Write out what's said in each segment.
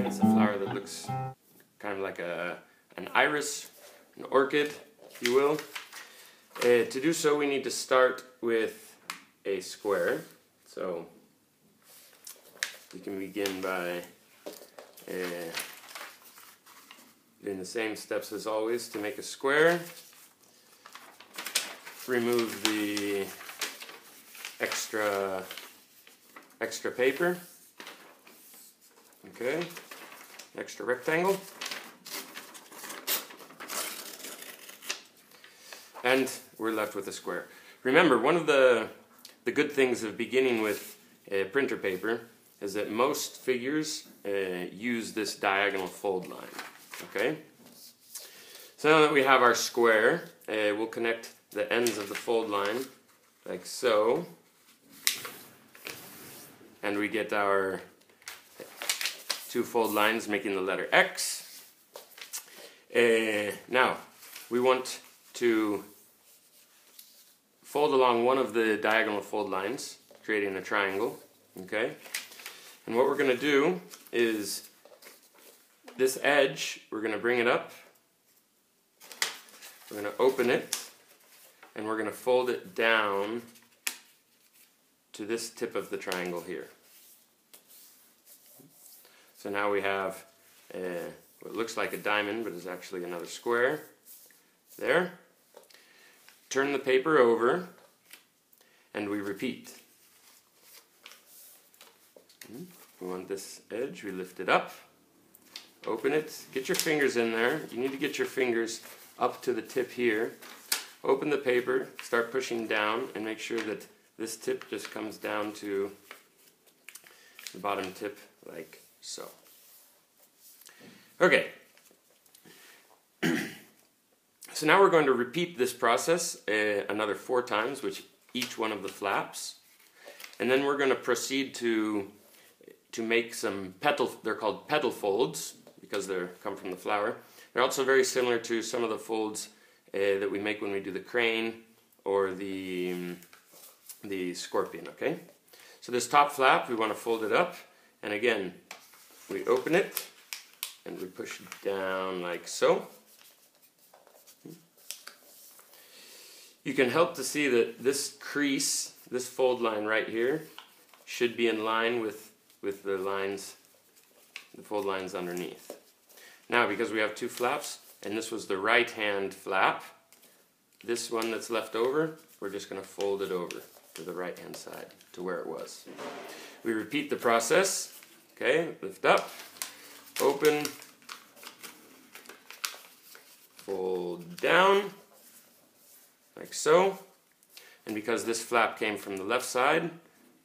It's a flower that looks kind of like an iris, an orchid, if you will. To do so, we need to start with a square. So we can begin by doing the same steps as always to make a square. Remove the extra paper. Okay, extra rectangle. And we're left with a square. Remember, one of the good things of beginning with printer paper is that most figures use this diagonal fold line. Okay? So now that we have our square, we'll connect the ends of the fold line like so. And we get our two fold lines making the letter X. Now, we want to fold along one of the diagonal fold lines, creating a triangle. Okay? And what we're going to do is this edge, we're going to bring it up, we're going to open it, and we're going to fold it down to this tip of the triangle here. So now we have what looks like a diamond, but is actually another square. There. Turn the paper over, and we repeat. We want this edge, we lift it up, open it, get your fingers in there. You need to get your fingers up to the tip here. Open the paper, start pushing down, and make sure that this tip just comes down to the bottom tip like so. Okay. So now we're going to repeat this process another 4 times, with each one of the flaps. And then we're going to proceed to make some they're called petal folds, because they come from the flower. They're also very similar to some of the folds that we make when we do the crane or the scorpion, okay? So this top flap, we want to fold it up, and again, we open it, and we push it down like so. You can help to see that this crease, this fold line right here, should be in line with the fold lines underneath. Now, because we have 2 flaps, and this was the right hand flap, this one that's left over, we're just going to fold it over to the right hand side, to where it was. We repeat the process. Okay, lift up, open, fold down, like so. And because this flap came from the left side,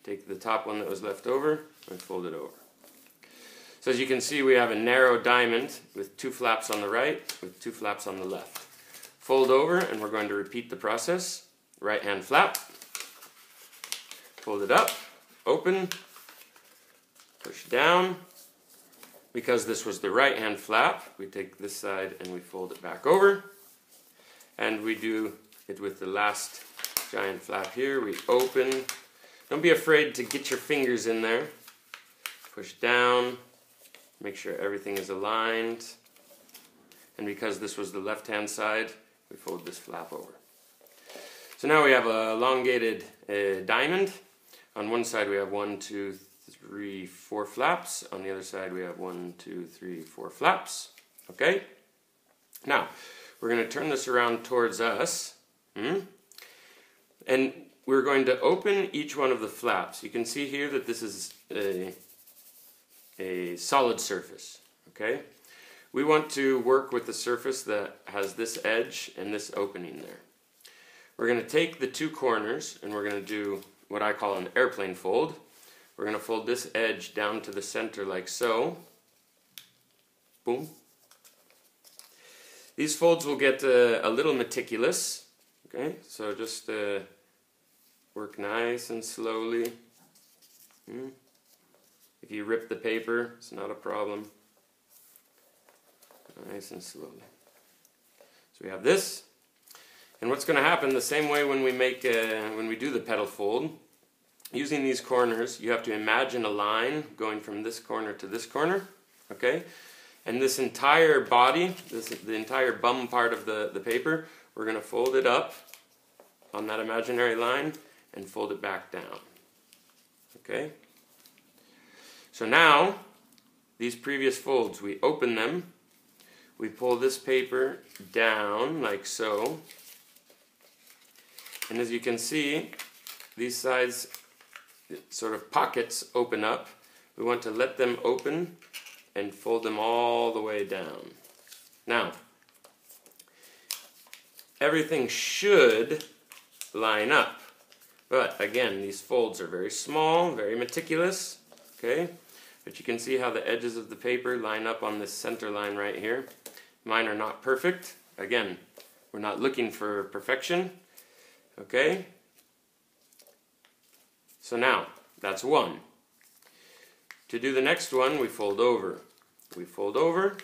take the top one that was left over and fold it over. So as you can see, we have a narrow diamond with 2 flaps on the right, with 2 flaps on the left. Fold over, and we're going to repeat the process. Right hand flap, fold it up, open, push down. Because this was the right hand flap, we take this side and we fold it back over. And we do it with the last giant flap here. We open. Don't be afraid to get your fingers in there. Push down. Make sure everything is aligned. And because this was the left hand side, we fold this flap over. So now we have a elongated diamond. On one side we have 1, 2, 3, 4 flaps. On the other side we have 1, 2, 3, 4 flaps. Okay? Now, we're going to turn this around towards us. And we're going to open each one of the flaps. You can see here that this is a solid surface. Okay? We want to work with the surface that has this edge and this opening there. We're going to take the 2 corners and we're going to do what I call an airplane fold. We're going to fold this edge down to the center like so. Boom. These folds will get a little meticulous. Okay, so just work nice and slowly. If you rip the paper, it's not a problem. Nice and slowly. So we have this. And what's going to happen the same way when we make when we do the petal fold, using these corners, you have to imagine a line going from this corner to this corner. Okay? And this entire body, the entire bum part of the paper, we're going to fold it up on that imaginary line and fold it back down. Okay? So now, these previous folds, we open them, we pull this paper down like so, and as you can see, these sides, sort of pockets, open up. We want to let them open and fold them all the way down. Now, everything should line up, but again, these folds are very small, very meticulous, okay? But you can see how the edges of the paper line up on this center line right here. Mine are not perfect. Again, we're not looking for perfection, okay? So now, that's one. To do the next one, we fold over. We fold over,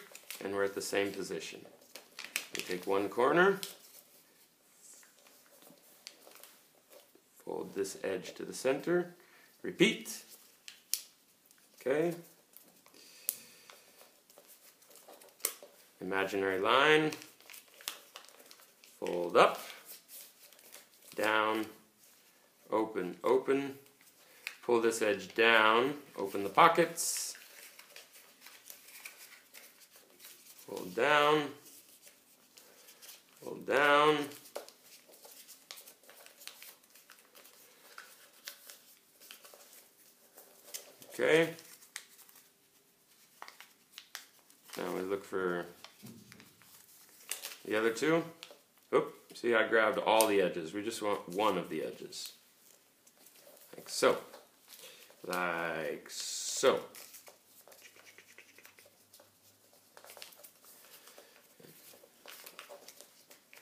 and we're at the same position. We take one corner, fold this edge to the center, repeat. Okay. Imaginary line, fold up, down, open, open, pull this edge down, open the pockets, fold down, fold down, okay. Now we look for the other two. Oop, see, I grabbed all the edges. We just want one of the edges. Like so. Like so.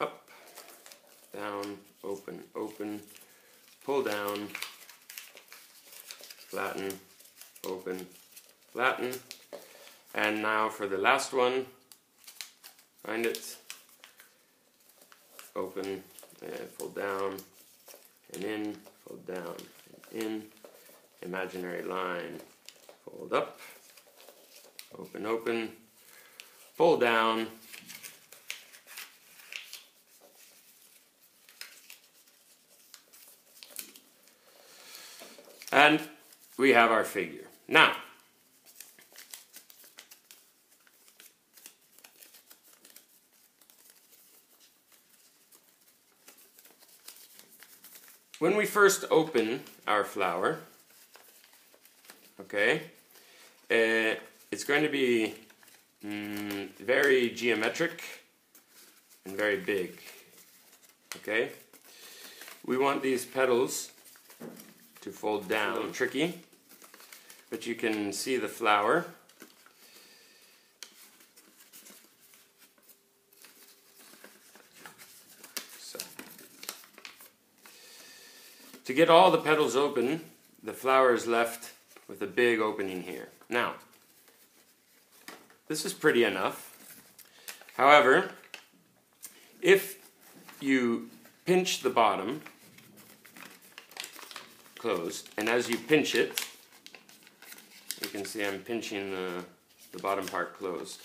Up, down, open, open, pull down, flatten, open, flatten. And now for the last one, find it, open, and fold down, and in, fold down, and in, imaginary line, fold up, open, open, pull down, and we have our figure. Now, when we first open our flower, okay, it's going to be very geometric and very big, okay? We want these petals to fold down. A little tricky, but you can see the flower. To get all the petals open, the flower is left with a big opening here. Now, this is pretty enough. However, if you pinch the bottom closed, and as you pinch it, you can see I'm pinching the bottom part closed,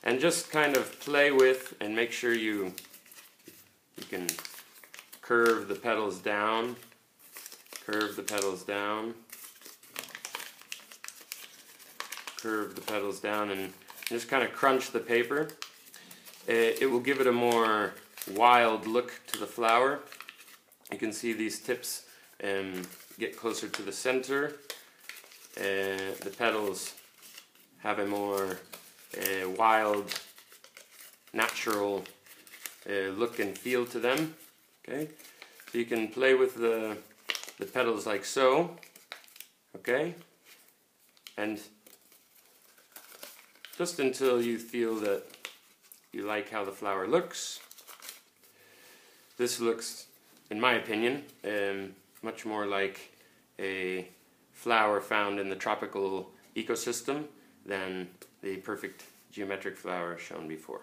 and just kind of play with and make sure you can curve the petals down. Curve the petals down, curve the petals down, and just kind of crunch the paper. It will give it a more wild look to the flower. You can see these tips get closer to the center. The petals have a more wild, natural look and feel to them. Okay, so you can play with the petals like so, okay, and just until you feel that you like how the flower looks. This looks, in my opinion, much more like a flower found in the tropical ecosystem than the perfect geometric flower shown before.